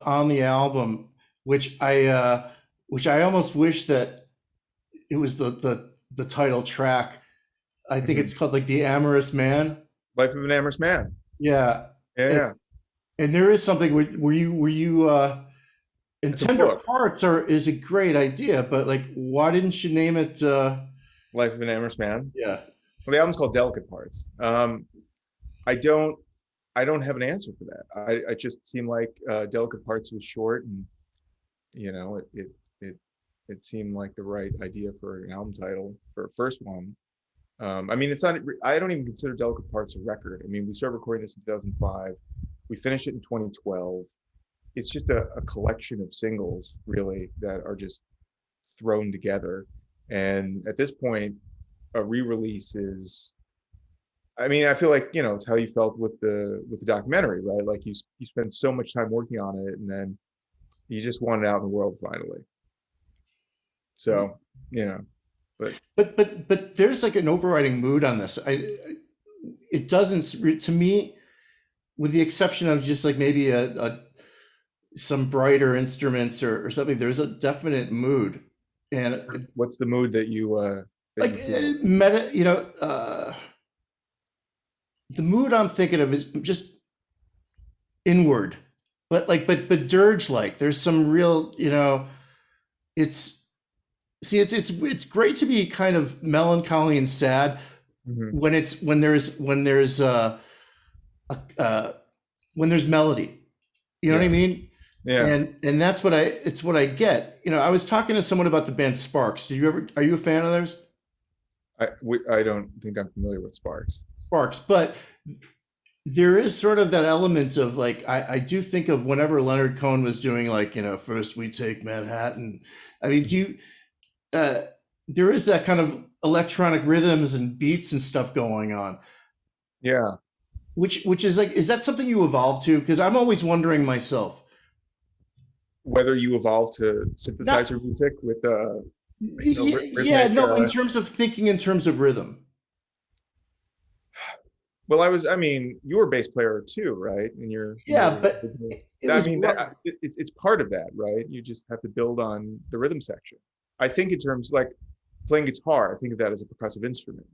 on the album, which I almost wish that it was the title track. I think Mhm. it's called like The Amorous Man. Life of an Amorous Man. Yeah. Yeah, And, yeah. and there is something were you in It's a Tender book. Hearts are is a great idea, but like why didn't you name it Life of an Amorous Man. yeah. Well, the album's called Delicate Parts. I don't I don't have an answer for that. I just seemed like Delicate Parts was short, and you know, it it seemed like the right idea for an album title for a first one. I mean, it's not. I don't even consider Delicate Parts a record. I mean, we started recording this in 2005. We finished it in 2012. It's just a collection of singles, really, that are just thrown together. And at this point, a re-release is. I mean, I feel like it's how you felt with the documentary, right? Like you spend so much time working on it, and then you just want it out in the world finally. So, you know, but But there's like an overriding mood on this. It doesn't to me, with the exception of just like maybe a some brighter instruments or something. There's a definite mood, and what's the mood that like you feel? the mood I'm thinking of is just inward, but but dirge like. There's some real it's see it's great to be kind of melancholy and sad Mhm. when there's uh, when there's melody. You know what I Yeah, mean? yeah. And that's what it's what I get. I was talking to someone about the band Sparks. Are you a fan of theirs? I don't think I'm familiar with Sparks. Sparks, but there is sort of that element of like I do think of whenever Leonard Cohen was doing like first we take Manhattan. I mean, do you uh, there is that kind of electronic rhythms and beats and stuff going on, Yeah. which is like is that something you evolved to? Because I'm always wondering myself. Whether you evolve to Not synthesizer music with yeah, rhythmic no, in terms of thinking in terms of rhythm. well, I mean, you were a bass player too, right? And Yeah, you're but it I was mean it's part of that, right? You just have to build on the rhythm section. I think in terms like playing guitar, I think of that as a percussive instrument.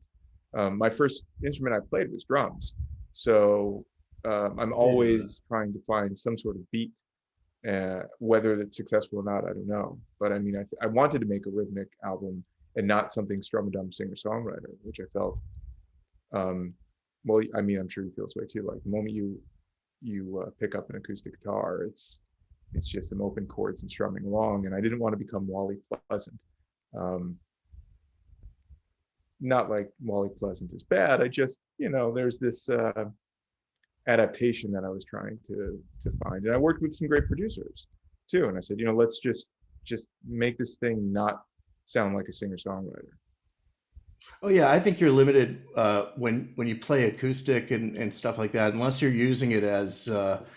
My first instrument I played was drums, so I'm yeah. always trying to find some sort of beat. Whether it's successful or not, I don't know. But I mean, I wanted to make a rhythmic album and not something strum and drum singer songwriter, which I felt. Um, well, I mean, I'm sure you feel this way too. Like the moment you pick up an acoustic guitar, it's just some open chords and strumming along. And I didn't want to become Wally Pleasant. Um, Not like Wally Pleasant is bad. I just, there's this adaptation that I was trying to find. And I worked with some great producers too. And I said, let's just make this thing not sound like a singer-songwriter. Oh yeah, I think you're limited when you play acoustic and stuff like that, unless you're using it as have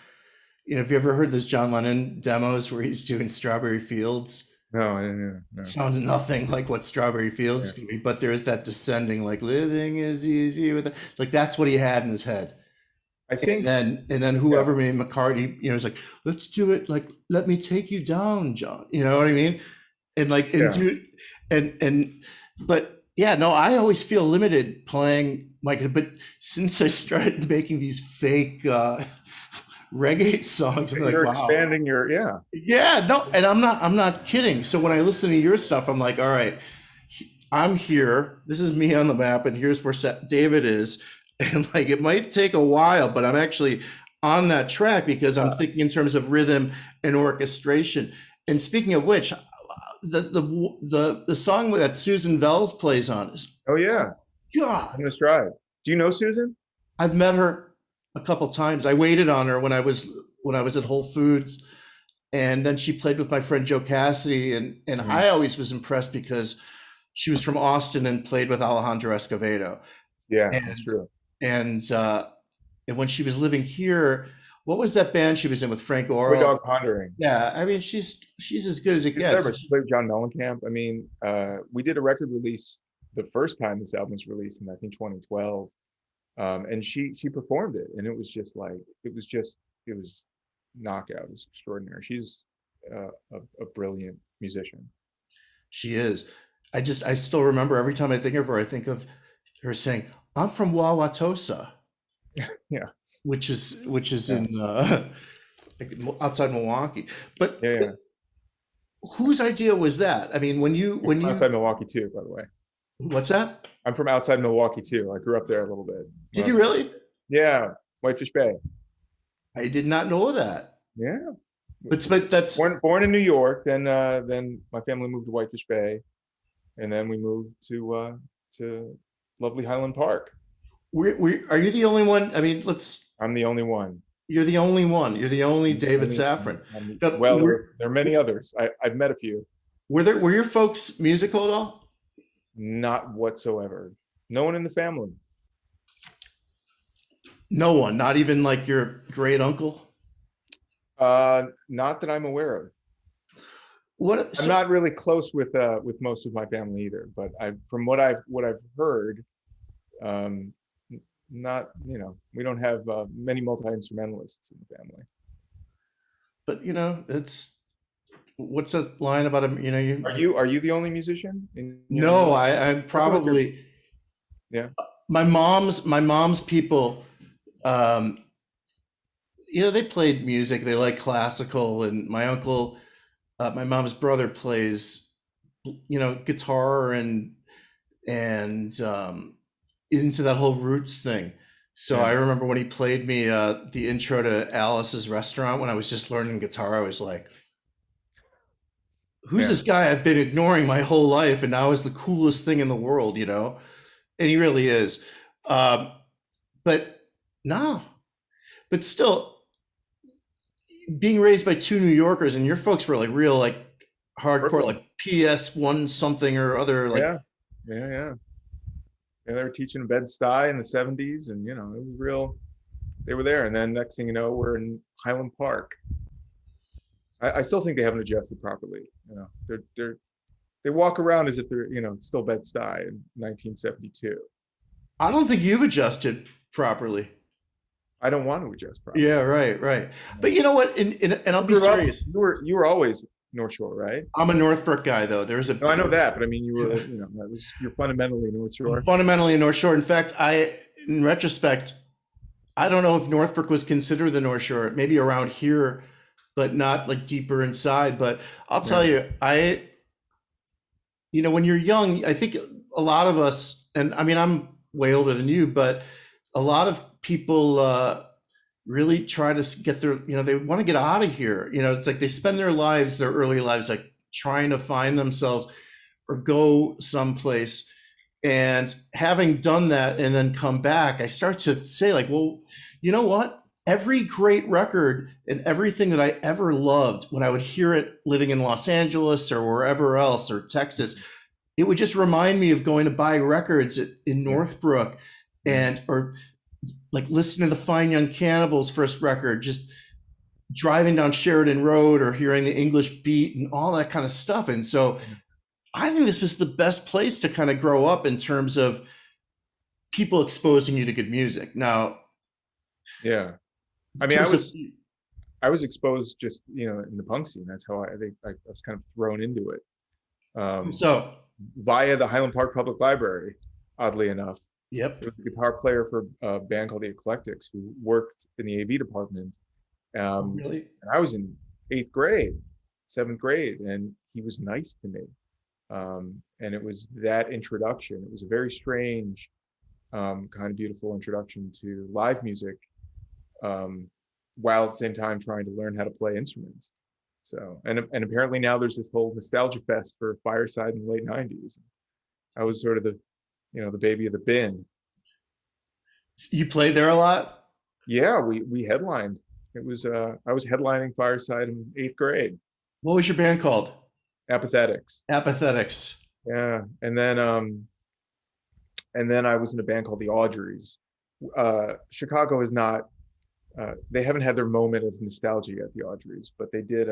you ever heard those John Lennon demos where he's doing Strawberry Fields? No, no, no. Sounds nothing like what Strawberry Fields Yeah. is gonna be, but there is that descending, like living is easy with it. Like that's what he had in his head. I And think, then yeah, whoever made McCartney, is like, let's do it like let me take you down, John. You know what I mean? And like and yeah. do and but yeah, no, I always feel limited playing like but since I started making these fake reggae songs, I'm like, You're wow. expanding yeah. Yeah, no, and I'm not kidding. So when I listen to your stuff, I'm like, all right, I'm here. This is me on the map, and here's where David is. And like it might take a while, but I'm actually on that track because I'm thinking in terms of rhythm and orchestration. And speaking of which, the song that Susan Voelz plays on is Oh yeah, oh God. I'm gonna strive. Do you know Susan? I've met her a couple times. I waited on her when I was at Whole Foods, and then she played with my friend Joe Cassidy, and Mhm. I always was impressed because she was from Austin and played with Alejandro Escovedo, Yeah, that's and true. and uh, and when she was living here, what was that band she was in with Frank Boy Oral? Dog Pondering. Yeah, I mean she's as good as it She's gets. clever. She played with John Mellencamp. I mean, we did a record release the first time this album was released in I think 2012, and she performed it, and it was just like it was knockout is extraordinary. She's a brilliant musician. She is. I still remember every time I think of her, I think of her saying, "I'm from Wauwatosa," Yeah, which is yeah, in like outside Milwaukee. But, yeah, but yeah. whose idea was that? I mean, I'm from outside Milwaukee too, by the way. what's that? I'm from outside Milwaukee too. I grew up there a little bit when Did I you was, really? yeah, Whitefish Bay. I did not know that. Yeah. But that's Born in New York, then my family moved to Whitefish Bay, and then we moved to lovely Highland Park. are you the only one? I mean, I'm the only one. you're the only one. You're the only I'm, David I'm the, Safran. But well, there are many others. I've met a few. were your folks musical at all? Not whatsoever. No one in the family. No one, not even like your great uncle. Not that I'm aware of. What? I'm So, not really close with most of my family either. But from what I've heard, um, not we don't have many multi-instrumentalists in the family. but it's what's that line about him? Are you the only musician in No, your? I'm I feel like you're. probably Yeah, my mom's people. Um, they played music. They like classical, and my uncle, my mom's brother, plays, guitar and into that whole roots thing. So I yeah, remember when he played me the intro to Alice's Restaurant when I was just learning guitar. I was like, "Who's yeah, this guy I've been ignoring my whole life, and now is the coolest thing in the world?" And he really is. Um, but no, but still, being raised by two New Yorkers, and your folks were like real, like hardcore, Brooklyn. like PS1 something or other, like. Yeah, yeah, yeah. And they were teaching Bed-Stuy in the '70s, and it was real. They were there, and then next thing you know, we're in Highland Park. I still think they haven't adjusted properly. They walk around as if they're it's still Bed-Stuy in 1972. I don't think you've adjusted properly. I don't want to adjust Yeah, properly. right, right. But you know what? And I'll You be grew up. serious. You were always North Shore, right? I'm a Northbrook guy, though. No, I know that, but I mean, you're fundamentally North I'm Shore. fundamentally a North Shore. In fact, in retrospect, I don't know if Northbrook was considered the North Shore. Maybe around here, but not like deeper inside. But I'll tell Yeah, you, when you're young, I think a lot of us, and I mean, I'm way older than you, but a lot of people really try to get they want to get out of here. It's like they spend their early lives, like trying to find themselves or go someplace. And having done that and then come back, I start to say, like, well, you know what? Every great record and everything that I ever loved, when I would hear it living in Los Angeles or wherever else or Texas, it would just remind me of going to buy records in yeah, Northbrook, yeah, or like listening to the Fine Young Cannibals' first record, just driving down Sheridan Road or hearing the English Beat and all that kind of stuff. And so I think this was the best place to kind of grow up in terms of people exposing you to good music. Now, yeah. I in mean, terms of I was exposed just in the punk scene. That's how I think I was kind of thrown into it, um, so, via the Highland Park Public Library. Oddly enough, yep. there was a guitar player for a band called the Eclectics who worked in the AV department. Oh, Um, really? and I was in 8th grade, 7th grade, and he was nice to me. And it was that introduction. It was a very strange, kind of beautiful introduction to live music, um, while at the same time trying to learn how to play instruments. So, and apparently now there's this whole nostalgia fest for Fireside in the late '90s. I was sort of the baby of the bin. You played there a lot? Yeah, we headlined. It was I was headlining Fireside in 8th grade. What was your band called? Apathetics. Apathetics. Yeah, and then I was in a band called the Audreys. Chicago is not. They haven't had their moment of nostalgia yet, the Audreys, but they did.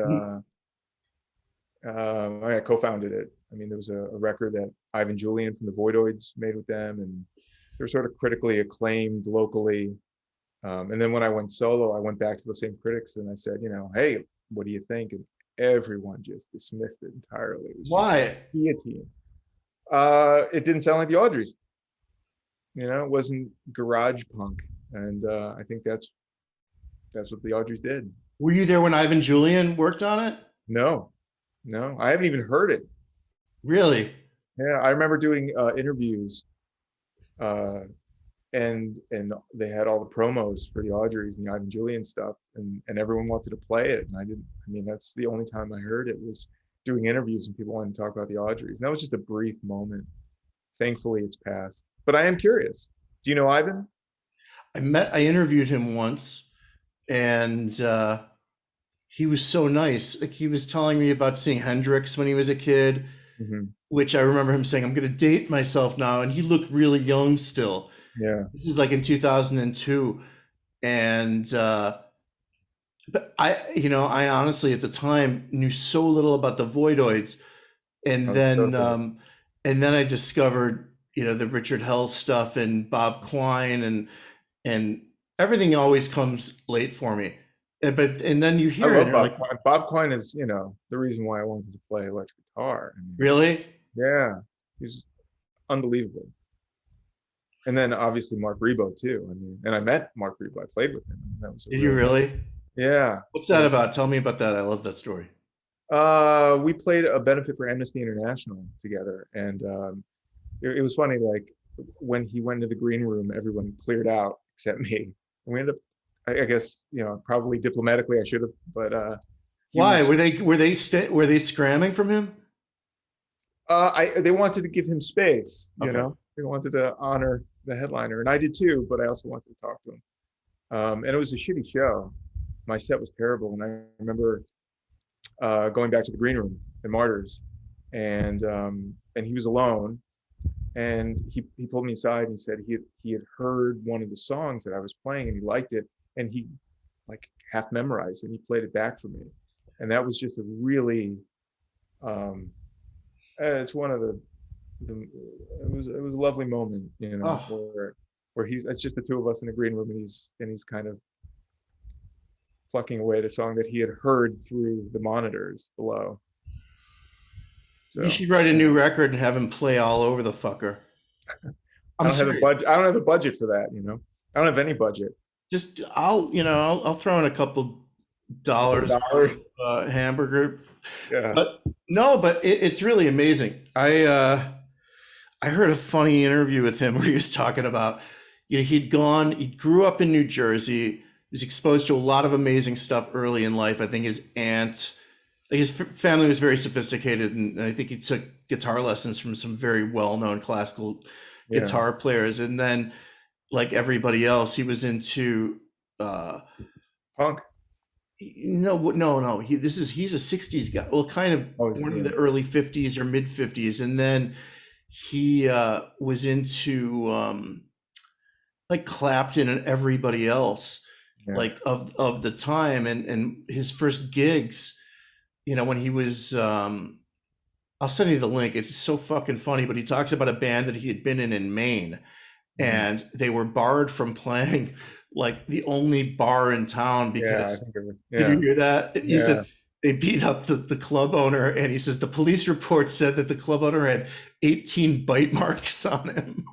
I co-founded it. I mean, there was a record that Ivan Julian from the Voidoids made with them, and they're sort of critically acclaimed locally. And then when I went solo, I went back to the same critics and I said, hey, what do you think? And everyone just dismissed it entirely. It was just like Why? guillotine. It didn't sound like the Audreys. It wasn't garage punk, and I think that's what the Audreys did. Were you there when Ivan Julian worked on it? No, no, I haven't even heard it. Really? Yeah, I remember doing interviews, uh, and they had all the promos for the Audreys and the Ivan Julian stuff, and everyone wanted to play it, and I didn't. I mean, that's the only time I heard it was doing interviews and people wanted to talk about the Audreys. And that was just a brief moment. Thankfully, it's passed. But I am curious. Do you know Ivan? I interviewed him once, and he was so nice. Like, he was telling me about seeing Hendrix when he was a kid, Hmm. which I remember him saying, I'm going to date myself now. And he looked really young still. Yeah. This is like in 2002. And, but I honestly at the time knew so little about the Voidoids. And Oh, so then, cool. I discovered, the Richard Hell stuff and Bob Quine, and everything always comes late for me. And then you I hear it and love you're Bob like, Quine. Bob Quine is, the reason why I wanted to play electric guitar. I mean, really? yeah, he's unbelievable. And then obviously Marc Ribot too. I mean, and I met Marc Ribot. I played with him. That was a Did you real, really? yeah, What's that yeah. about? Tell me about that. I love that story. We played a benefit for Amnesty International together, and it was funny. Like when he went into the green room, everyone cleared out except me. And we ended up, I guess, probably diplomatically I should have, but he Why was. were they scramming from him? They wanted to give him space. Okay. They wanted to honor the headliner, and I did too. But I also wanted to talk to him. And it was a shitty show. My set was terrible, and I remember going back to the green room in Martyrs, and he was alone, and he pulled me aside and he said he had heard one of the songs that I was playing and he liked it, and he like half memorized it and he played it back for me, and that was just a really it's one of the it was a lovely moment, Oh, where it's just the two of us in the green room, and he's kind of plucking away at a song that he had heard through the monitors below. you So should write a new record and have him play all over the fucker. I I'm don't have the serious. budget. I don't have the budget for that. I don't have any budget. Just I'll throw in a couple A couple dollars for dollars. hamburger. Yeah. But no, but it's really amazing. I heard a funny interview with him where he was talking about, he grew up in New Jersey, he was exposed to a lot of amazing stuff early in life. I think his aunt, like his family was very sophisticated, and I think he took guitar lessons from some very well-known classical Yeah. guitar players. And then, like everybody else, he was into Punk. no. He's a 60s guy. Well, kind of Oh born in yeah. the early 50s or mid 50s. And then he was into like Clapton and everybody else, Yeah. like of the time. And his first gigs, when he was I'll send you the link. It's so fucking funny, but he talks about a band that he had been in Maine, Mhm. and they were barred from playing like the only bar in town Yeah. I because, think it was. did you Yeah. hear that? He Yeah. said they beat up the club owner, and he says the police report said that the club owner had 18 bite marks on him.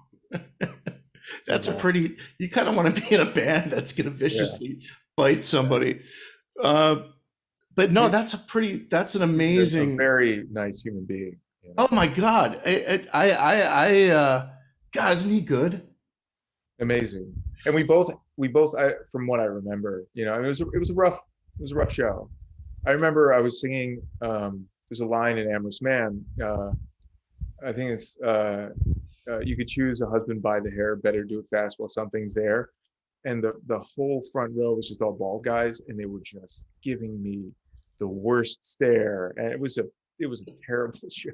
That's a Wow. pretty, you kind of want to be in a band that's going to Yeah. viciously bite somebody. Uh, but no, He, that's an he's a amazing, very nice human being. oh my God. God, isn't he good? Amazing. And from what I remember, it was a rough show. I remember I was singing. There's a line in Amorous Man. I think it's you could choose a husband by the hair, better do it fast while something's there. And the whole front row was just all bald guys, and they were just giving me the worst stare, and it was a terrible show.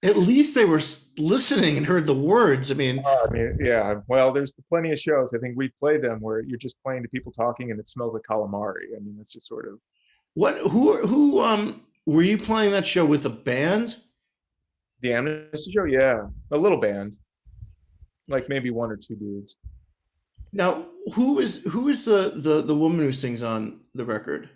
At least they were listening and heard the words. I mean, I mean, yeah. Well, there's plenty of shows. I think we played them where you're just playing to people talking, and it smells like calamari. I mean, that's just sort of who were you playing that show with a band? the Amnesty show. Yeah, a little band, like maybe one or two dudes. Now, who is the woman who sings on the record?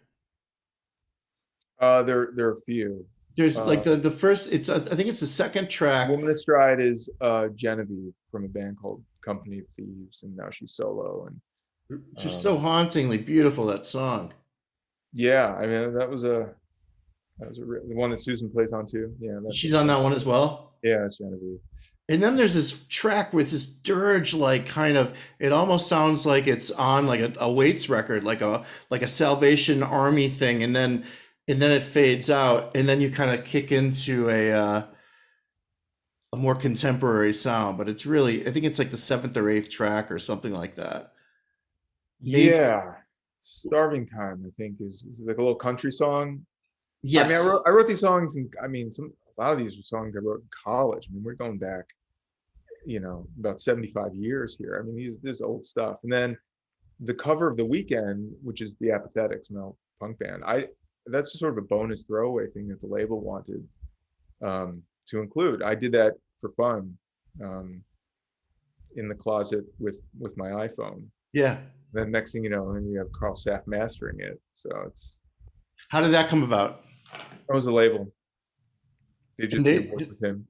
There are a few. There's like Uh, the first. It's I think it's the second track. Woman Astride is Genevieve from a band called Company of Thieves, and now she's solo. And It's just so um, hauntingly beautiful, that song. yeah, I mean the one that Susan plays on too. Yeah, She's on that one as well. yeah, that's Genevieve. And then there's this track with this dirge, like kind of. It almost sounds like it's on like a Waits record, like a Salvation Army thing, and then it fades out, and then you kind of kick into a more contemporary sound. But it's really, I think it's like the seventh or eighth track or something like that. Maybe. Yeah, Starving Time, I think, is like a little country song. I mean, Yes. I wrote these songs, and I mean, a lot of these were songs I wrote in college. I mean, we're going back, about 75 years here. I mean, this old stuff. And then the cover of The Weekend, which is the Apathetics, male punk band, that's just sort of a bonus throwaway thing that the label wanted to include. I did that for fun um, in the closet with my iPhone. Yeah. Then next thing you know, then you have Carl Saff mastering it. So How did that come about? that was a label. And They worked with him.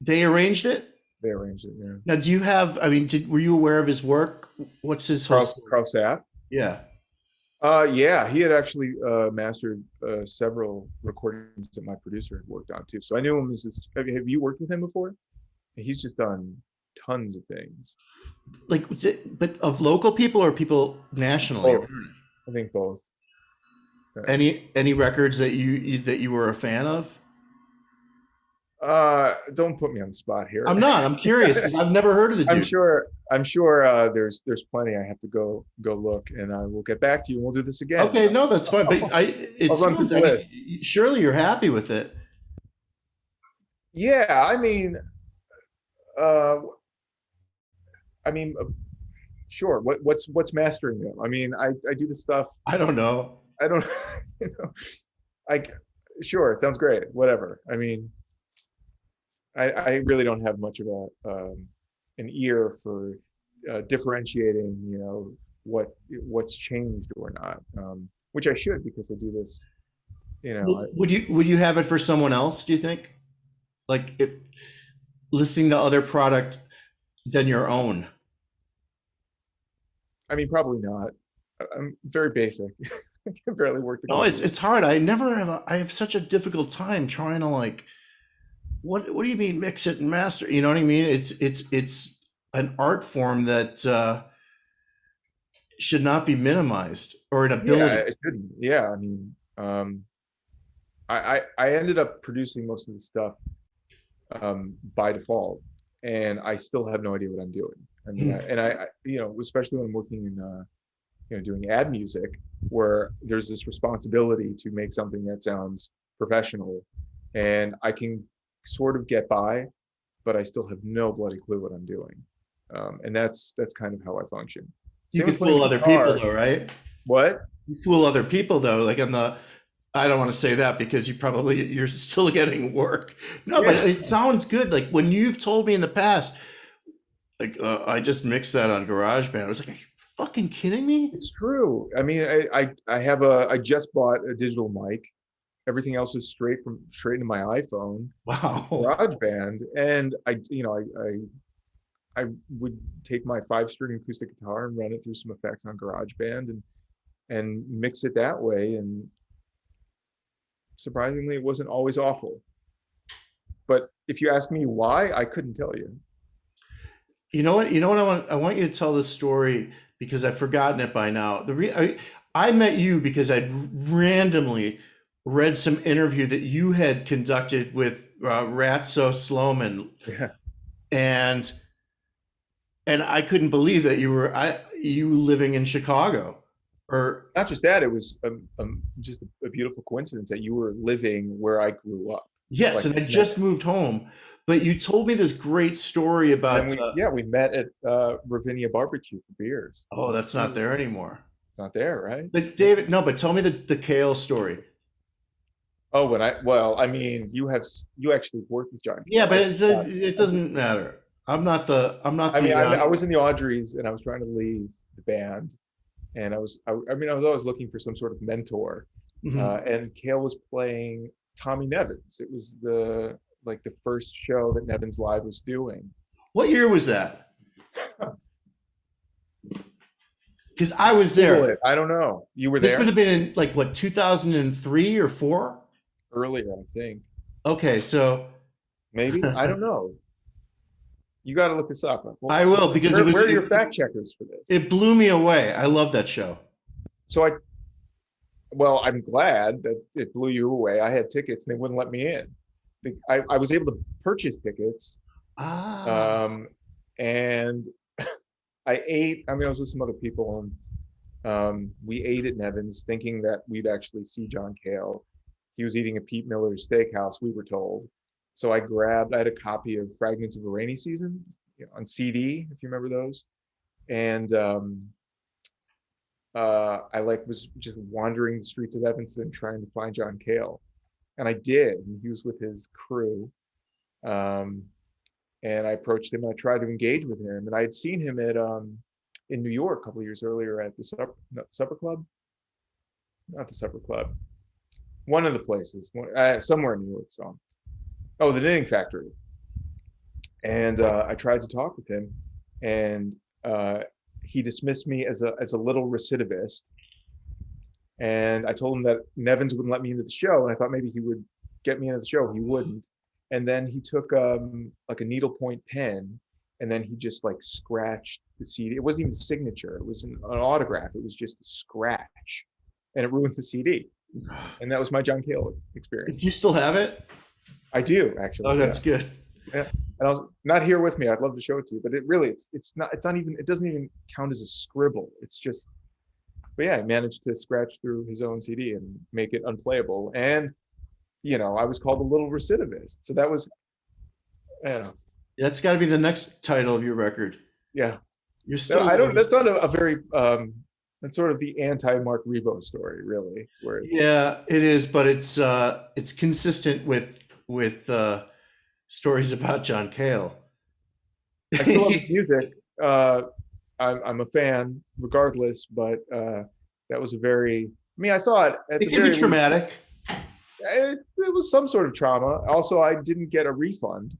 they arranged it. They arranged it. Yeah. Now, do you have? I mean, were you aware of his work? What's his whole story? Carl Saff. Yeah. Yeah, he had actually mastered several recordings that my producer had worked on too. So I knew him as this. Have you worked with him before? He's just done tons of things. Like, but of local people or people nationally? Both. I think both. Any records that you were a fan of? Don't put me on the spot here. I'm not. I'm curious because I've never heard of the I'm dude. sure. I'm sure. There's plenty. I have to go look, and I will get back to you. And we'll do this again. Okay, no, that's fine. But it I'll run through sounds. the I list. mean, surely you're happy with it. Yeah, uh, I mean, sure. What's mastering them? I mean, I do this stuff. I don't know. I don't, you know, I sure. It sounds great. Whatever. I mean, I really don't have much of an ear for differentiating, what's changed or not, which I should because I do this. Would you have it for someone else? Do you think? Like if listening to other product than your own? I mean, probably not. I'm very basic. I can barely work No, together. it's hard. I never have. I have such a difficult time trying to like. What do you mean mix it and master? You know what I mean? It's an art form that should not be minimized, or an Yeah, ability. it shouldn't. Yeah, I mean, I ended up producing most of the stuff by default, and I still have no idea what I'm doing. I mean, especially when I'm working in, doing ad music, where there's this responsibility to make something that sounds professional, and I can sort of get by, but I still have no bloody clue what I'm doing, and that's kind of how I function. You Same can with playing fool the other people guitar. though, right? What? You fool other people though, like on the. I don't want to say that because you're still getting work. No, but Yeah, it sounds good. Like when you've told me in the past, like I just mixed that on GarageBand. I was like, are you fucking kidding me? it's true. I mean, I just bought a digital mic. Everything else is straight into my iPhone, Wow. GarageBand, and I would take my 5-string acoustic guitar and run it through some effects on GarageBand and mix it that way. And surprisingly, it wasn't always awful. But if you ask me why, I couldn't tell you. You know what? You know what I want you to tell this story because I've forgotten it by now. I met you because I'd randomly read some interview that you had conducted with Ratso Sloman, Yeah. and I couldn't believe that you living in Chicago, or Not just that, it was just a beautiful coincidence that you were living where I grew up. yes, Like, and I just moved home. But you told me this great story and then about. we met at Ravinia Barbecue for beers. Oh, that's not there anymore. It's not there, right? But David, no, but tell me the kale story. Oh, I mean, you actually worked with John Yeah, but Kale. it doesn't matter. I mean, I was in the Audreys and I was trying to leave the band, and I mean, I was always looking for some sort of mentor. Mhm. And Cale was playing Tommy Nevins. It was the first show that Nevins Live was doing. What year was that? Because I was Google there. it. I don't know. You were This would there? have been in like what, 2003 or four? Earlier, I think. Okay, so Maybe. I don't know. You got to look this up. Well, I will because where are your fact checkers for this? it blew me away. I love that show. So well, I'm glad that it blew you away. I had tickets and they wouldn't let me in. I was able to purchase tickets, Ah, um, and I ate. I mean, I was with some other people, and we ate at Nevins, thinking that we'd actually see John Cale. He was eating at Pete Miller's Steakhouse, we were told. So I had a copy of Fragments of a Rainy Season, on CD, if you remember those. And I was just wandering the streets of Evanston trying to find John Cale. And I did. And he was with his crew. Um, and I approached him and I tried to engage with him. And I had seen him in New York a couple of years earlier at the Supper Club, not the Supper Club, one of the places, somewhere in New York. So, oh, the Knitting Factory. And I tried to talk with him, and he dismissed me as a little recidivist. And I told him that Nevins wouldn't let me into the show, and I thought maybe he would get me into the show. He wouldn't. And then he took like a needlepoint pen, and then he just like scratched the CD. It wasn't even a signature. It was an autograph. It was just a scratch, and it ruined the CD. And that was my John Cale experience. do you still have it? I do actually. Oh, that's good. Yeah. And I was not here with me. I'd love to show it to you, but it's not even, it doesn't even count as a scribble. It's just, but yeah, I managed to scratch through his own CD and make it unplayable. And, I was called a little recidivist. So that was, I don't know. That's got to be the next title of your record. Yeah. You're No, still. I don't, that's not a very, that's sort of the anti Marc Ribot story, really, where Yeah, it is, but it's consistent with stories about John Cale. I still love his music. I'm a fan regardless, but that was a very, I mean, I thought at It the can be very least, traumatic. it was some sort of trauma. Also, I didn't get a refund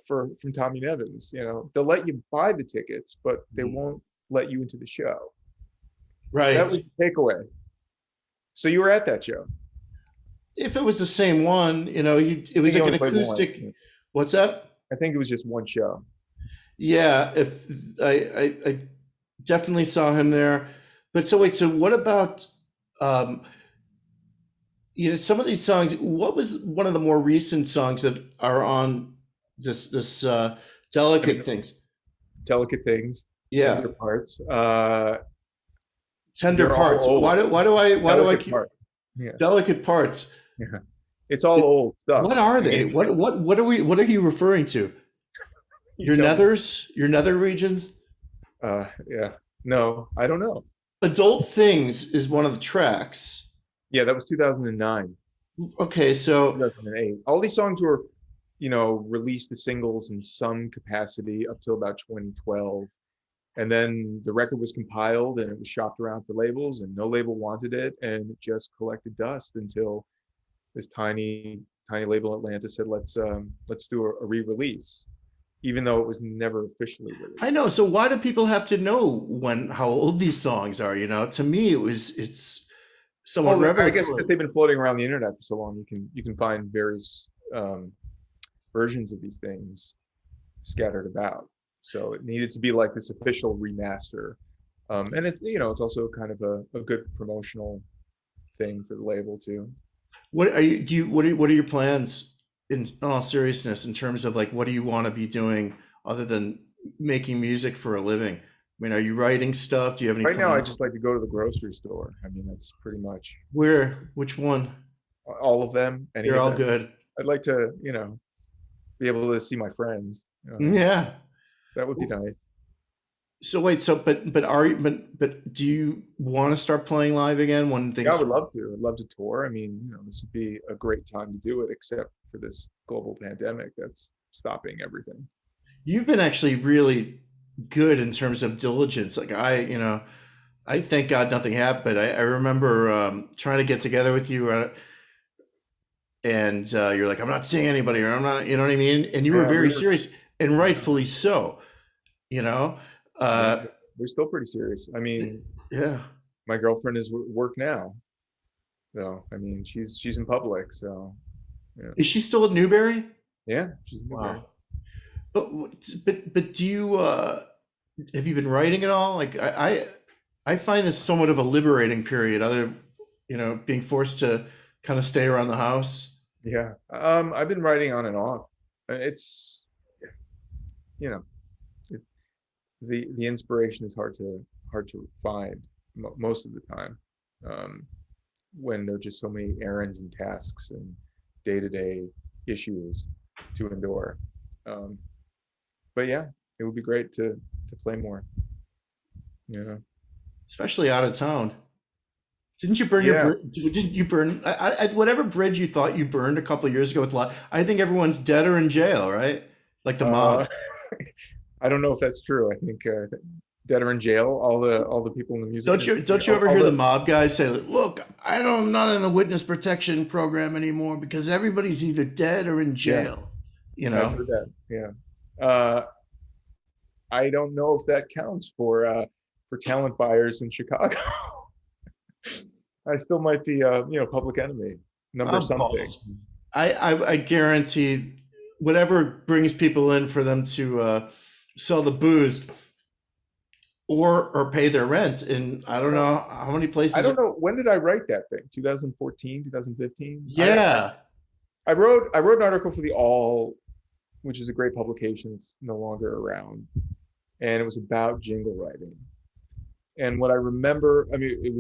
from Tommy Nevins. They'll let you buy the tickets, but they won't let you into the show. That Right. was the takeaway. So you were at that show. If it was the same one, it I was think you like an only played one. acoustic. What's that? I think it was just one show. Yeah, if I definitely saw him there. But so wait, so what about um some of these songs? What was one of the more recent songs that are on this I delicate mean, things? Delicate Things, Yeah, Tender Parts. tender They're all parts. Why old. do I Delicate keep Parts. Yeah. delicate parts? Yeah. It's all old stuff. What are I they? mean, What are you referring to? you Your tell me. nethers? Your nether regions? Yeah. No, I don't know. Adult Things is one of the tracks. Yeah, that was 2009, Okay, so 2008. All these songs were, released as singles in some capacity up till about 2012. And then the record was compiled and it was shopped around for labels, and no label wanted it, and it just collected dust until this tiny, tiny label in Atlanta said, let's do a re-release, even though it was never officially I released. know. So why do people have to know how old these songs are? To me, it's somewhat Well, I guess because revelatory. they've been floating around the internet for so long, you can find various versions of these things scattered about. So it needed to be like this official remaster, and it's also kind of a good promotional thing for the label too. What are you? Do you? What are your plans in all seriousness in terms of like what do you want to be doing other than making music for a living? I mean, are you writing stuff? Do you have any Right now, I plans? just like to go to the grocery store. I mean, that's pretty much Where? Which one? all of them, any You're of all them. good. I'd like to, be able to see my friends. Yeah. That would be nice. So wait, but do you want to start playing live again when Yeah, I things would love to. I'd love to tour. I mean, this would be a great time to do it, except for this global pandemic that's stopping everything. You've been actually really good in terms of diligence. Like I thank God nothing happened. I remember trying to get together with you, and you're like, I'm not seeing anybody, or I'm not, you know what I mean? And you were Yeah, very we were. serious, and Yeah, rightfully so. You know, yeah, uh, we're still pretty serious. I mean, yeah. my girlfriend is work now, so I mean, she's in public, so yeah, Is she still at Newberry? yeah, she's in Newberry. Wow. But do you have you been writing at all? Like I find this somewhat of a liberating period. Other, being forced to kind of stay around the house. Yeah, I've been writing on and off. It's you know, it, the inspiration is hard to find most of the time, um, when there are just so many errands and tasks and day-to-day issues to endure. Um, but yeah, it would be great to play more. You know. Especially out of town. Didn't you burn your Yeah. Didn't you burn whatever bridge you thought you burned a couple of years ago with lot? I think everyone's dead or in jail, right? Like the Uh, mob. I don't know if that's true. I think dead or in jail. All the people in the music industry. Don't you ever All hear the the mob guys say, "Look, I'm not in the witness protection program anymore because everybody's either dead or in Yeah, jail." I've heard that. Yeah. Uh, I don't know if that counts for talent buyers in Chicago. I still might be public enemy number something. Balls. I guarantee whatever brings people in for them to sell the booze or pay their rent. And I don't Well, know how many I places don't are. know, when did I write that thing? 2014, 2015. Yeah. I wrote an article for the All, which is a great publication. It's no longer around, and it was about jingle writing. And what I remember, I mean, it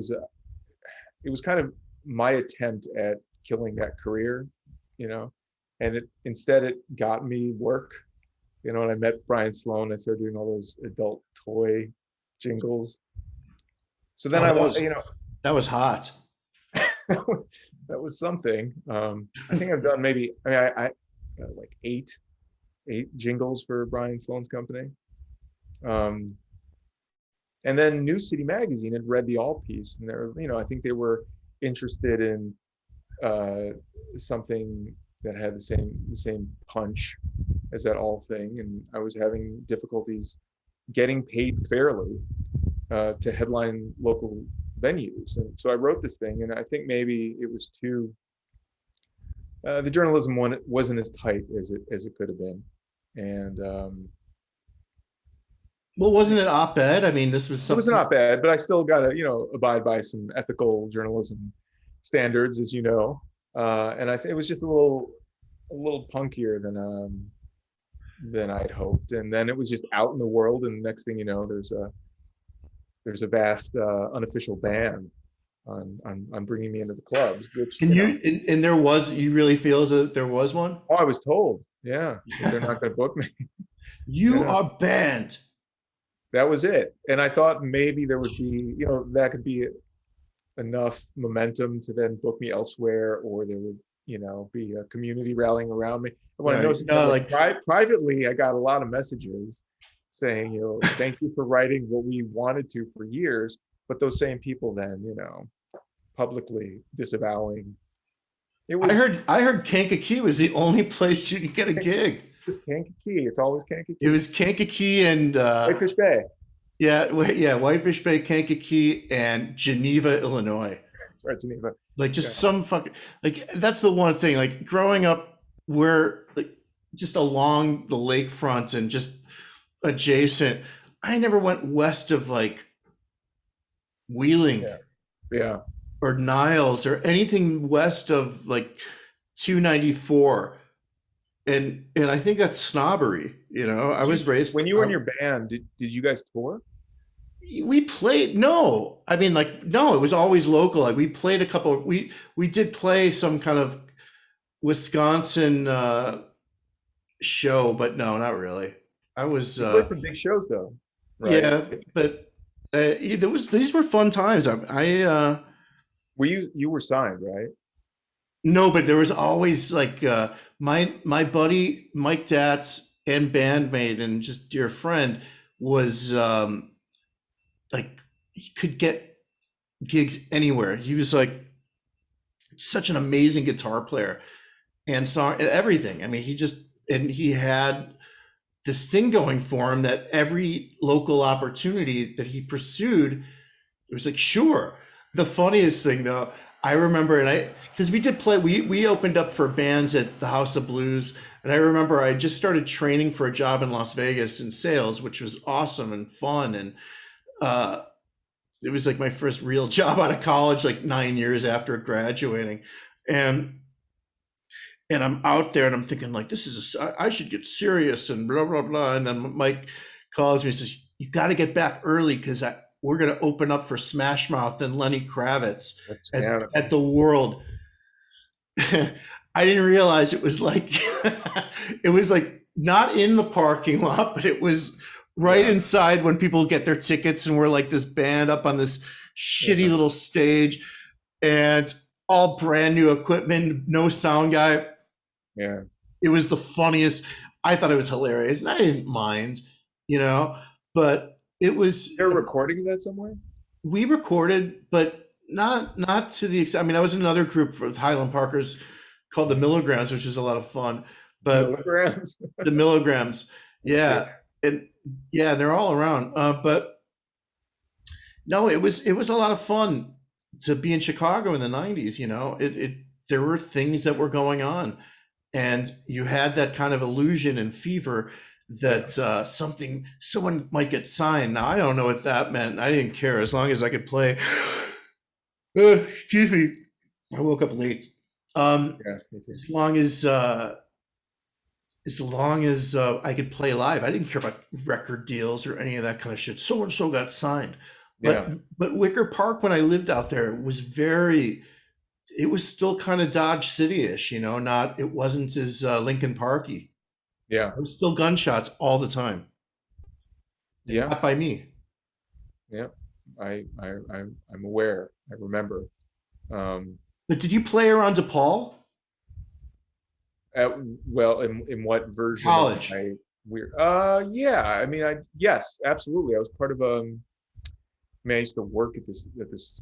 was kind of my attempt at killing that career, you know, and it got me work. When I met Brian Sloan, I started doing all those adult toy jingles. So then Oh, I want, that was hot. that was something. I think I've done maybe, I mean, I like eight jingles for Brian Sloan's company. Um, and then New City Magazine had read the All piece, and I think they were interested in uh, something that had the same punch as that All thing, and I was having difficulties getting paid fairly to headline local venues, and so I wrote this thing, and I think maybe it was too. The journalism one wasn't as tight as it could have been, and Well, wasn't it op-ed? I mean, this was it was something. not bad, but I still got to abide by some ethical journalism standards, as you know. And I think it was just a little punkier than I'd hoped. And then it was just out in the world, and the next thing you know, there's a vast unofficial ban on bringing me into the clubs, which And there was, you really feel as if there was one? I was told, yeah, that they're not going to book me. You Yeah, are banned. that was it. And I thought maybe there would be, that could be enough momentum to then book me elsewhere, or there would, be a community rallying around me. And when I Right. noticed that, No, like, privately, I got a lot of messages saying, thank you for writing what we wanted to for years, but those same people then, publicly disavowing. It was I heard Kankakee was the only place you could get a gig. just Kankakee. It's always It Kankakee. was Kankakee and Whitefish Bay. yeah, Whitefish Bay, Kankakee, and Geneva, Illinois. That's right, Geneva. Like Yeah. just some fucking, like that's the one thing. Like growing up, where like just along the lakefront and just adjacent, I never went west of like Wheeling Yeah. Yeah. or Niles or anything west of like 294. And I think that's snobbery. I was raised. When you were in your band, did you guys tour? We played, no, I mean, like, no, it was always local. Like we played a couple. We did play some kind of Wisconsin show, but no, not really. I was You played some big shows though, right? yeah, but these were fun times. Were you were signed, right? No, but there was always like my buddy Mike Datz and bandmate and just dear friend, was like he could get gigs anywhere. He was like such an amazing guitar player and song and everything. I mean, he had this thing going for him that every local opportunity that he pursued, it was like, sure. The funniest thing though, I remember, because we opened up for bands at the House of Blues, and I remember I just started training for a job in Las Vegas in sales, which was awesome and fun, and uh, it was like my first real job out of college, like 9 years after graduating, and I'm out there and I'm thinking like, I should get serious and blah blah blah, and then Mike calls me and says, you got to get back early because we're going to open up for Smash Mouth and Lenny Kravitz at the World. I didn't realize it was like it was like not in the parking lot, but it was right inside when people get their tickets, and we're like this band up on this shitty little stage and all brand new equipment, no sound guy. Yeah. It was the funniest. I thought it was hilarious, and I didn't mind, but it was. They're recording that somewhere? We recorded, but not to the extent. I mean, I was in another group with Highland Parkers called the Milligrams, which was a lot of fun. But Milligrams? The Milligrams, yeah, and yeah, they're all around. But no, it was a lot of fun to be in Chicago in the '90s. There were things that were going on, and you had that kind of illusion and fever that someone might get signed. Now I don't know what that meant. I didn't care as long as I could play. Excuse me, I woke up late. As long as I could play live, I didn't care about record deals or any of that kind of shit. So and so got signed, but Wicker Park, when I lived out there, it was still kind of Dodge City-ish, it wasn't as Lincoln Parky. Yeah. It was still gunshots all the time. Yeah. Not by me. Yeah. I'm aware. I remember. But did you play around DePaul? Well, in what version? College. Yeah. I mean, yes, absolutely. I was part of I used to work at this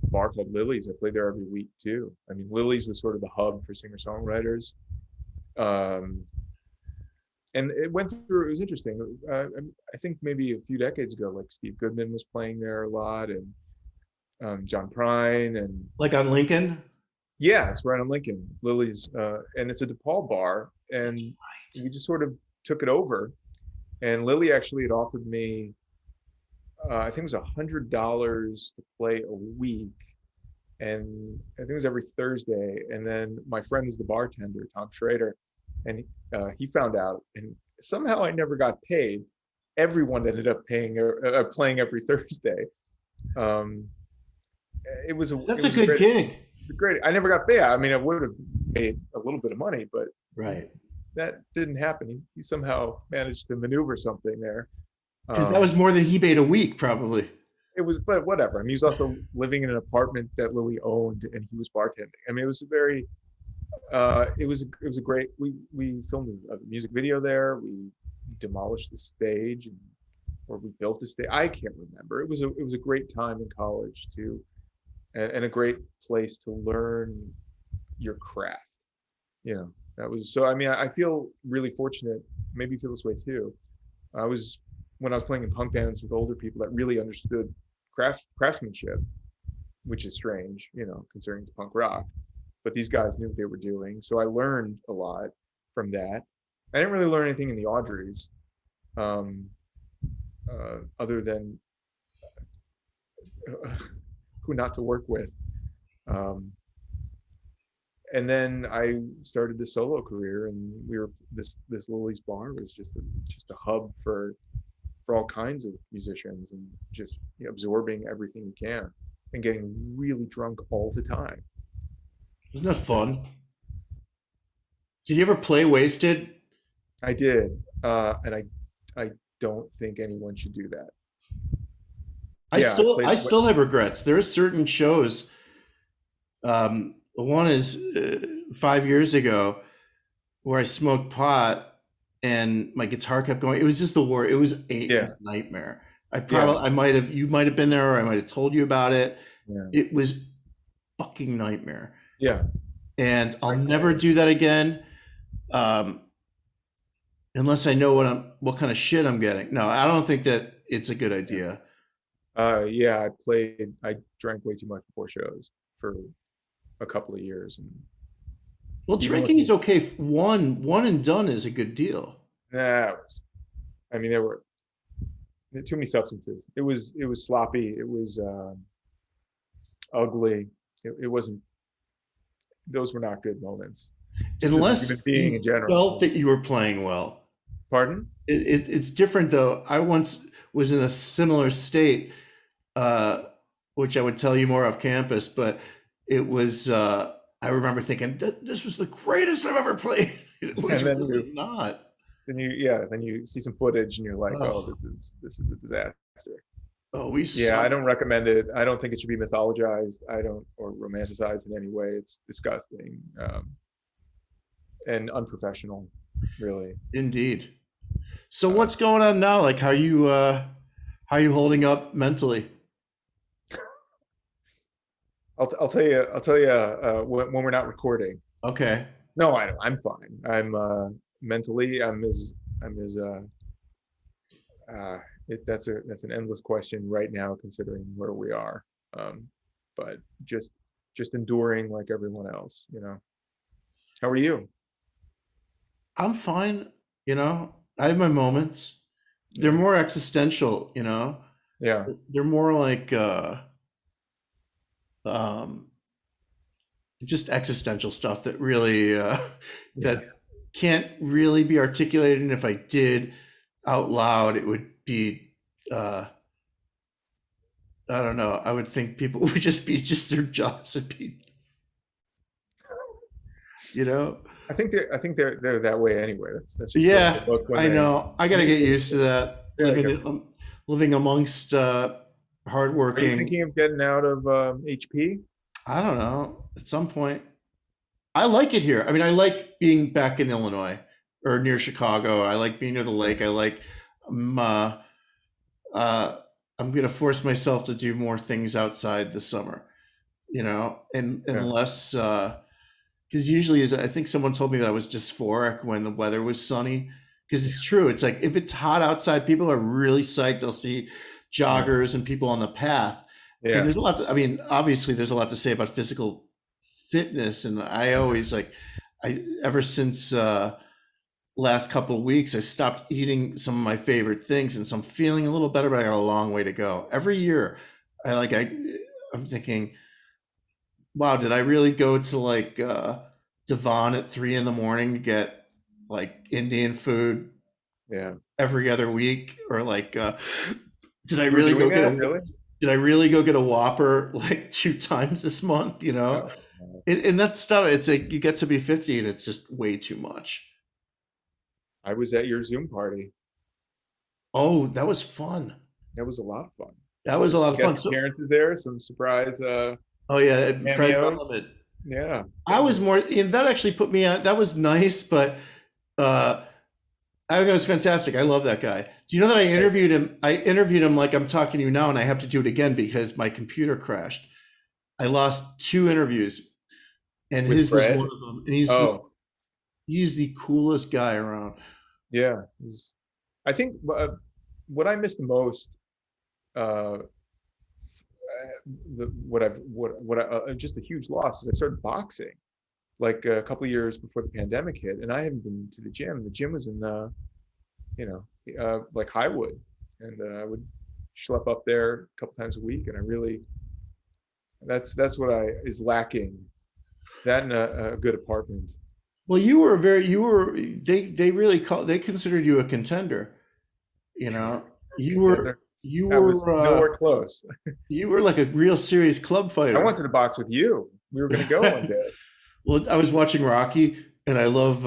bar called Lily's. I played there every week too. I mean, Lily's was sort of the hub for singer-songwriters. And it was interesting. I think maybe a few decades ago, like Steve Goodman was playing there a lot, and John Prine, and like on Lincoln. Yeah, it's right on Lincoln. Lily's, and it's a DePaul bar, and we just sort of took it over. And Lily actually had offered me, I think it was $100 to play a week, and I think it was every Thursday. And then my friend was the bartender, Tom Schrader, and he found out, and somehow I never got paid. Everyone ended up playing every Thursday. That's a good gig. Great. I never got paid. I mean, I would have made a little bit of money, but that didn't happen. He somehow managed to maneuver something there. Because that was more than he made a week, probably. It was, but whatever. I mean, he was also living in an apartment that Lily owned, and he was bartending. I mean, it was it was a great. We filmed a music video there. We demolished the stage, or we built the stage. I can't remember. It was a great time in college too, and a great place to learn your craft. That was so. I mean, I feel really fortunate. Maybe you feel this way too. When I was playing in punk bands with older people that really understood craftsmanship, which is strange, considering it's punk rock. But these guys knew what they were doing, so I learned a lot from that. I didn't really learn anything in the Audreys, other than who not to work with. And then I started this solo career, and this Lily's bar was just a hub for all kinds of musicians, and just absorbing everything you can and getting really drunk all the time. Isn't that fun? Did you ever play wasted? I did, and I don't think anyone should do that. I still have regrets. There are certain shows. One is 5 years ago, where I smoked pot, and my guitar kept going. It was just the war. It was a Yeah. nightmare. Yeah. You might have been there, or I might have told you about it. Yeah. It was fucking nightmare, Yeah. and I'll I never do that again, um, unless I know what kind of shit I'm getting. No, I don't think that it's a good idea. Yeah, I drank way too much before shows for a couple of years. And Well, even drinking is with, okay. One and done is a good deal. nah, I mean, there were too many substances. It was sloppy. It was ugly. It wasn't, those were not good moments. Just as a human Unless you being in general. felt that you were playing well. Pardon? It's different though. I once was in a similar state, uh, which I would tell you more off campus, but it was, I remember thinking that this was the greatest I've ever played. It was And really not. then you see some footage and you're like, oh, Oh, this is a disaster. oh, we Yeah, I suck. don't recommend it. I don't think it should be mythologized. I don't, or romanticized in any way. It's disgusting, and unprofessional, really. Indeed. So Uh, what's going on now? Like how you holding up mentally? I'll tell you when we're not recording. Okay. No, I'm fine. I'm mentally. I'm as that's an endless question right now, considering where we are. Um, but just enduring like everyone else. How are you? I'm fine, you know. I have my moments. They're Yeah. more existential, you know. Yeah. They're more like um just existential stuff that really Yeah. that can't really be articulated, and if I did out loud it would be uh I don't know, I would think people would just be just their jaws would be, you know. I think they're that way anyway. That's just the Yeah, look when I they know. I got to when get used to that. yeah, Living living amongst are you hardworking. thinking of getting out of HP? I don't know. At some point, I like it here. I mean, I like being back in Illinois or near Chicago. I like being near the Yeah. lake. I like. Um, uh, uh, I'm gonna force myself to do more things outside this summer. You know, and Yeah. unless because usually, as I think someone told me that I was dysphoric when the weather was sunny. Because it's true. It's like if it's hot outside, people are really psyched. They'll see Yeah. joggers and people on the path. And Yeah. there's a lot to, I mean, obviously there's a lot to say about physical fitness. And I always like, ever since last couple of weeks, I stopped eating some of my favorite things. And so I'm feeling a little better, but I got a long way to go. Every year, I'm thinking, wow, did I really go to like Devon at 3 in the morning to get like Indian food Yeah. every other week? Or like, did I You were really doing go get that, a really? did I really go get a Whopper like 2 times this month? You know, Oh, no. and that stuff. It's like you get to be 50 and it's just way too much. I was at your Zoom party. Oh, that was fun. That was a lot of fun. That was a lot Some of fun. guest So, appearances there, some surprise oh yeah, Fred cameos. Unlimited. Yeah. I was more, that actually put me on. That was nice, but uh, I think that was fantastic. I love that guy. Do you know that I interviewed him? I interviewed him like I'm talking to you now, and I have to do it again because my computer crashed. I lost 2 interviews, and With his was one Fred. of them. And Oh, he's the coolest guy around. yeah. I think what I missed the most, uh, what I, just a huge loss is I started boxing like a couple of years before the pandemic hit, and I haven't been to the gym. The gym was in, like Highwood, and I would schlep up there a couple times a week, and I really, that's what I is lacking. That and a good apartment. Well, they really they considered you a contender. You know, you were Contender. you That was were nowhere close. you were like a real serious club I fighter. wanted to box with you. We were going to go one day. Well, I was watching Rocky, and I loved.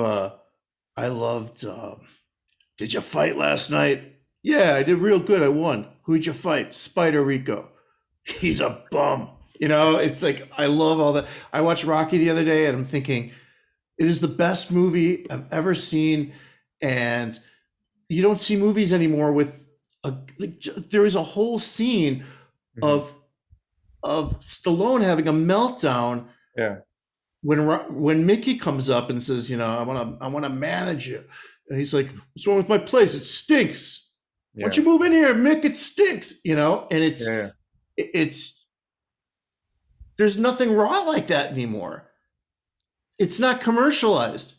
Did you fight last night? Yeah, I did real good. I won. Who'd you fight? Spider Rico. He's a bum. You know, it's like I love all that. I watched Rocky the other day, and I'm thinking it is the best movie I've ever seen. And you don't see movies anymore with there is a whole scene Mhm. of Stallone having a meltdown Yeah. when Mickey comes up and says, I want to manage you. And he's like, what's wrong with my place? It stinks. Why don't Yeah. you move in here, Mick? It stinks, and Yeah. it's there's nothing raw like that anymore. It's not commercialized.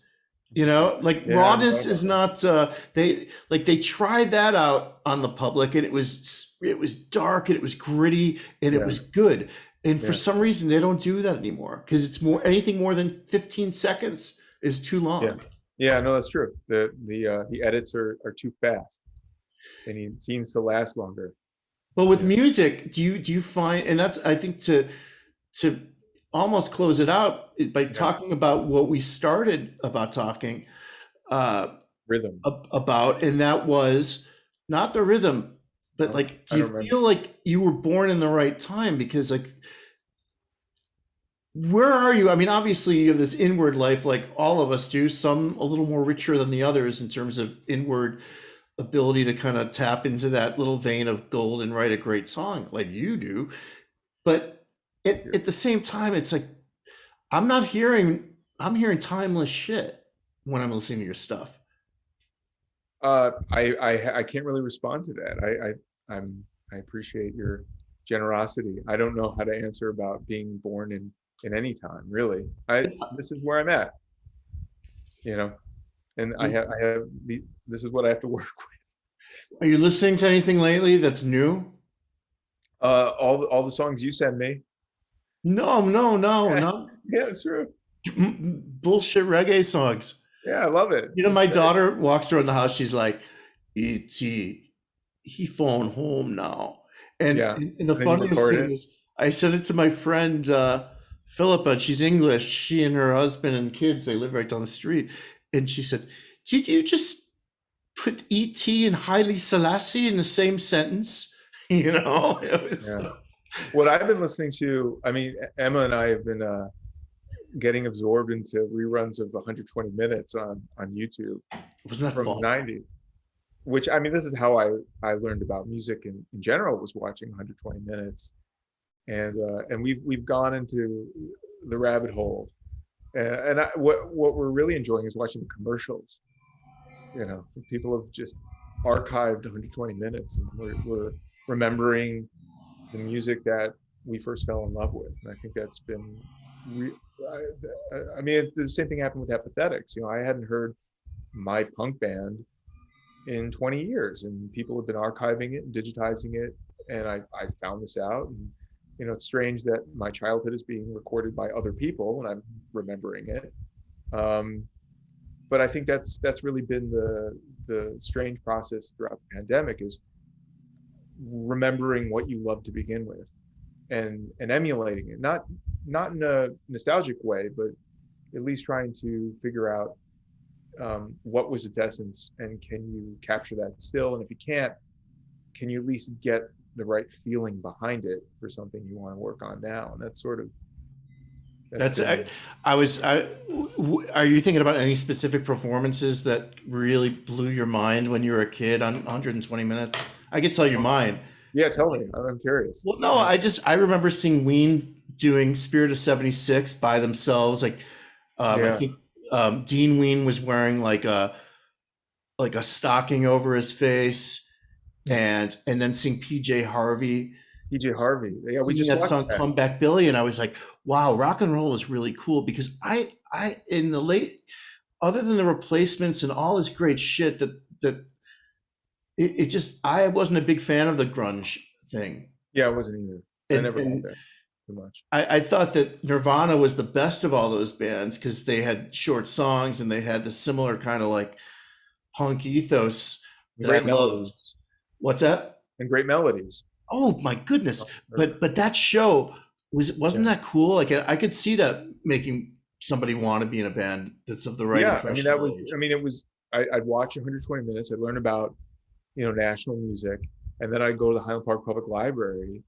Like Yeah. I rawness know is about that. not they tried that out on the public, and it was dark, and it was gritty, and it Yeah. was good. And for Yeah. some reason they don't do that anymore, because it's more anything more than 15 seconds is too Yeah. long. Yeah. No, that's true. The edits are too fast, and he seems to last longer. But with Yeah. music, do you find, and that's, I think, to almost close it out by Yeah. talking about what we started about talking uh Rhythm. about, and that was not the rhythm, but No, like, I do you don't remember. feel like you were born in the right time? Because like, where are you? I mean, obviously you have this inward life like all of us do, some a little more richer than the others in terms of inward ability to kind of tap into that little vein of gold and write a great song like you do. But Thank you. at the same time, it's like, I'm hearing timeless shit when I'm listening to your stuff. I can't really respond to that. I appreciate your generosity. I don't know how to answer about being born in any time, really. This is where I'm at, you know, and I have this is what I have to work with. Are you listening to anything lately that's new? All the songs you send me. No, no, no, Yeah, not yeah, it's true. bullshit reggae songs. Yeah, I love it. It's My great. daughter walks around the house. She's like, "E.T. He phone home now." And, Yeah, and the and then you funniest record thing it. is, I sent it to my friend Philippa. She's English. She and her husband and kids, they live right down the street. And she said, "Did you just put E.T. and Haile Selassie in the same sentence?" It was, Yeah. What I've been listening to, I mean, Emma and I have been getting absorbed into reruns of 120 minutes on YouTube wasn't that from the fun? 90s, which I mean, this is how I learned about music in general, was watching 120 minutes. And we've gone into the rabbit hole. What we're really enjoying is watching the commercials. People have just archived 120 minutes, and we're remembering the music that we first fell in love with. And I think that's been, re- I mean, the same thing happened with Apathetics. I hadn't heard my punk band in 20 years, and people have been archiving it and digitizing it. And I found this out. And, it's strange that my childhood is being recorded by other people and I'm remembering it. But I think that's really been the strange process throughout the pandemic, is remembering what you love to begin with, and emulating it, not in a nostalgic way, but at least trying to figure out what was its essence, and can you capture that still, and if you can't, can you at least get the right feeling behind it for something you want to work on now. And that's That's been. Are you thinking about any specific performances that really blew your mind when you were a kid on 120 minutes? I could tell you mine. Yeah, tell me, I'm curious. Well, no, I remember seeing Ween doing Spirit of 76 by themselves. Like, I Yeah, think Dean Ween was wearing like a stocking over his face, and then seeing PJ Harvey PJ Harvey, yeah, we singing just that watched song that. "Come Back Billy," and I was like, "Wow, rock and roll is really cool." Because I in the late, other than the Replacements and all this great shit it just, I wasn't a big fan of the grunge thing, Yeah, I wasn't either. I and never got and there too much. I thought that Nirvana was the best of all those bands because they had short songs and they had the similar kind of like punk ethos And that I great loved. melodies. What's that? And great melodies. Oh my goodness! But that show wasn't Yeah. that cool? Like, I could see that making somebody want to be in a band that's of the right Yeah, I mean, that impressionable was, age. I mean, it was, I'd watch 120 minutes, I'd learn about, national music, and then I'd go to the Highland Park Public Library,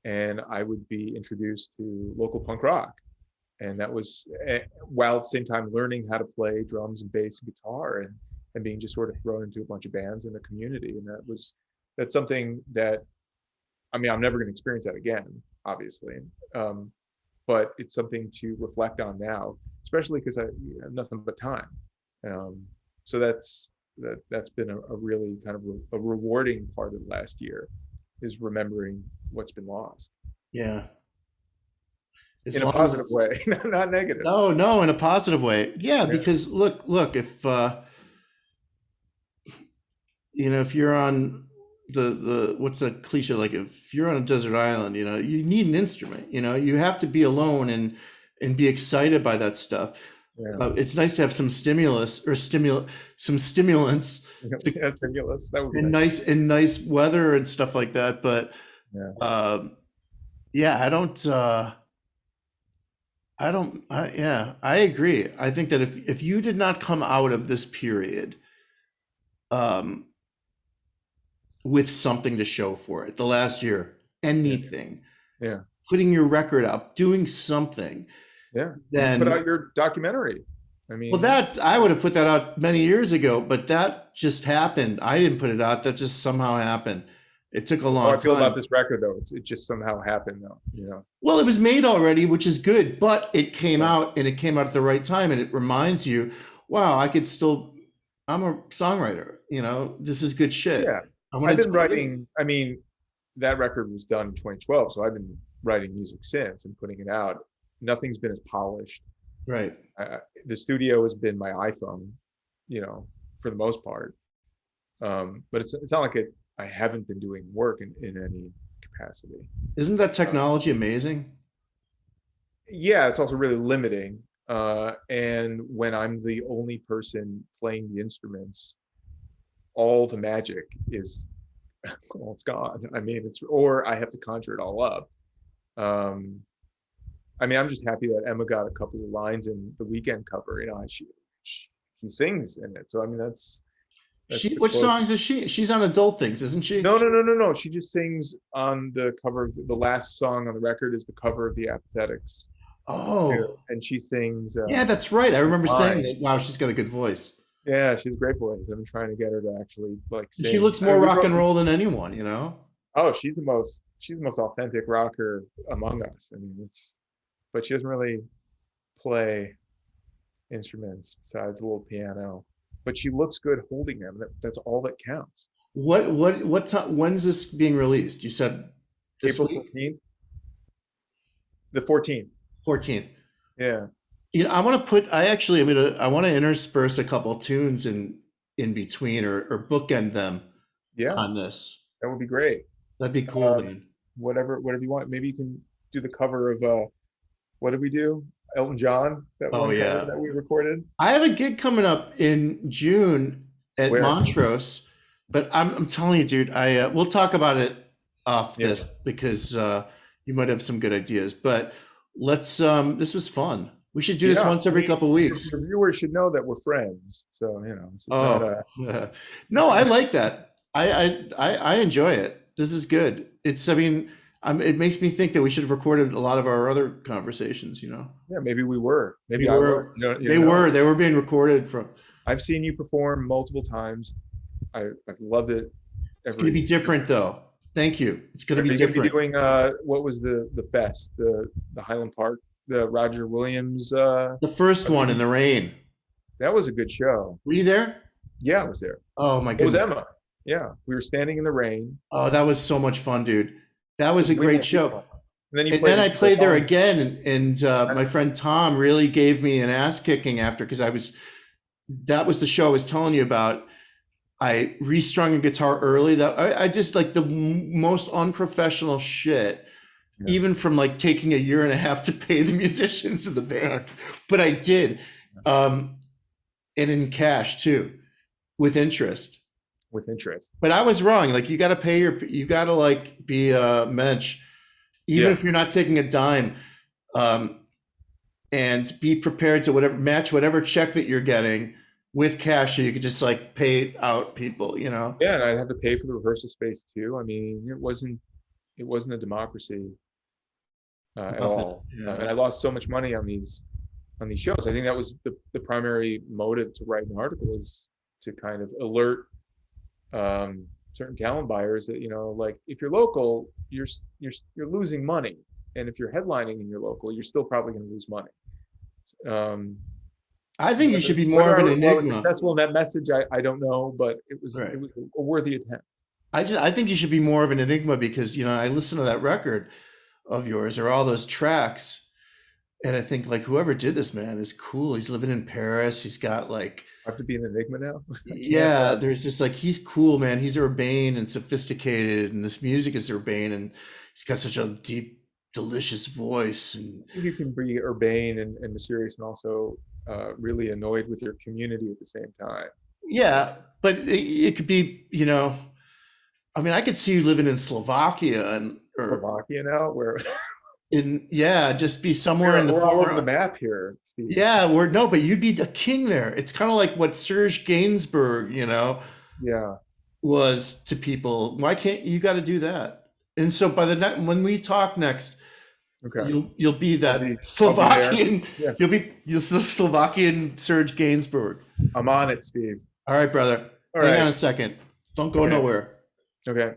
and I would be introduced to local punk rock. And that was, while at the same time learning how to play drums and bass and guitar. and being just sort of thrown into a bunch of bands in the community. And that's something that, I mean, I'm never going to experience that again, obviously. But it's something to reflect on now, especially because I have nothing but time. So that's been a really kind of a rewarding part of the last year, is remembering what's been lost Yeah. As in a long as positive it's, way, not negative. no, no, in a positive way. Yeah, Yeah, because look, if if you're on the what's that cliche, like if you're on a desert island, you need an instrument. You have to be alone and be excited by that stuff. yeah, It's nice to have some stimulus or some stimulants to, yeah. Stimulus, that would be and nice. nice weather and stuff like that. But Yeah, yeah, yeah, I agree. I think that if you did not come out of this period um, with something to show for it, the last year, yeah, anything, yeah, putting your record up, doing something, yeah. You just put then, out your documentary. I well, mean, that I would have put that out many years ago, but that just happened. I didn't put it out. That just somehow happened. It took a how long I feel about time. this record, though, it just somehow happened, though. You know, Well, it was made already, which is good, but it came yeah, out and it came out at the right time, and it reminds you, wow, I'm a songwriter, this is good shit. yeah. I I've want to been do it again. writing. I mean, that record was done in 2012, so I've been writing music since and putting it out. Nothing's been as polished. Right. The studio has been my iPhone, for the most part. But it's not like I haven't been doing work in any capacity. Isn't that Uh, technology amazing? yeah, it's also really limiting. And when I'm the only person playing the instruments, all the magic is, well, it's gone. I mean, or I have to conjure it all up. Um, I mean, I'm just happy that Emma got a couple of lines in the Weekend cover. She sings in it. So I mean, that's the Which closest. songs is she? She's on Adult Things, isn't she? No, no, no, no, no. She just sings on the cover. The last song on the record is the cover of the Apathetics too, Oh, and she sings yeah, that's right. I remember saying "Mine." that. Wow, she's got a good voice. Yeah, she's a great voice. I've been trying to get her to actually like She sing. looks I more mean, we rock wrote. and roll than anyone. Oh, she's the most authentic rocker among us. I mean, but she doesn't really play instruments besides a little piano. But she looks good holding them. That's all that counts. What time? When's this being released? You said this April week, 14th, the 14th. 14th. Yeah, I want to put. I want to intersperse a couple tunes in between or bookend them yeah, on this. that would be great. That'd be cool, Um, man. whatever you want. Maybe you can do the cover of what did we do? Elton John, that Oh one cover yeah. that we recorded. I have a gig coming up in June at Where? Montrose, but I'm telling you, dude, we'll talk about it off Yeah. this because you might have some good ideas. But let's this was fun. We should do this Yeah. once I every mean, couple weeks. your viewers should know that we're friends. So, this is not Oh, a no, I like that. I enjoy it. This is good. I mean, it makes me think that we should have recorded a lot of our other conversations. yeah, maybe we were. We Maybe I was. were, You don't know. they were being recorded from. I've seen you perform multiple times. I've loved it It's going to be every different though. Thank you. It's going Are to be you going to be different. doing what was the fest, the Highland Park, the Roger Williams The first one in the rain. that was a good show. Were you there? Yeah, I was there. Oh my It was goodness. Emma. Yeah, we were standing in the rain. Oh, that was so much fun, dude. That It was was a way more great show. people. And then you And played then I at the played there Sloman. again, and my friend Tom really gave me an ass kicking after because that was the show I was telling you about. I restrung a guitar early. That I just like the most unprofessional shit, Yeah. even from like taking a year and a half to pay the musicians in the band. But I did, and in cash too, with interest. With interest. But I was wrong. Like you got to you got to like be a mensch, even Yeah. if you're not taking a dime, um, and be prepared to match whatever check that you're getting with cash, so you could just like pay out people. Yeah, and I had to pay for the rehearsal space too. I mean, it wasn't a democracy at Nothing. all. Yeah. And I lost so much money on these shows. I think that was the primary motive to write an article is kind of alert certain talent buyers that, like if you're local, you're losing money, and if you're headlining in your local, you're still probably going to lose money. I think you should be more of an enigma. Successful in that message, I don't know, but it was Right. it was a worthy attempt. I think you should be more of an enigma because I listened to that record of yours or all those tracks, and I think like whoever did this, man, is cool. He's living in Paris. He's got like I have to be an enigma now. yeah, there's just like he's cool, man. He's urbane and sophisticated, and this music is urbane, and he's got such a deep, delicious voice. And You can be urbane and mysterious, and also really annoyed with your community at the same time. yeah, but it could be, I mean, I could see you living in Slovakia or Slovakia now, where just be somewhere in the we're all over the far. map here, Steve. Yeah, but you'd be the king there. It's kind of like what Serge Gainsbourg, Yeah. was to people. Why can't you got to do that? And so by the next when we talk next, Okay. you'll be that I'll be Slovakian. Yeah. You'll be Slovakian Serge Gainsbourg. I'm on it, Steve. All right, brother. All Hang right. on a second. Don't go Okay. nowhere. Okay.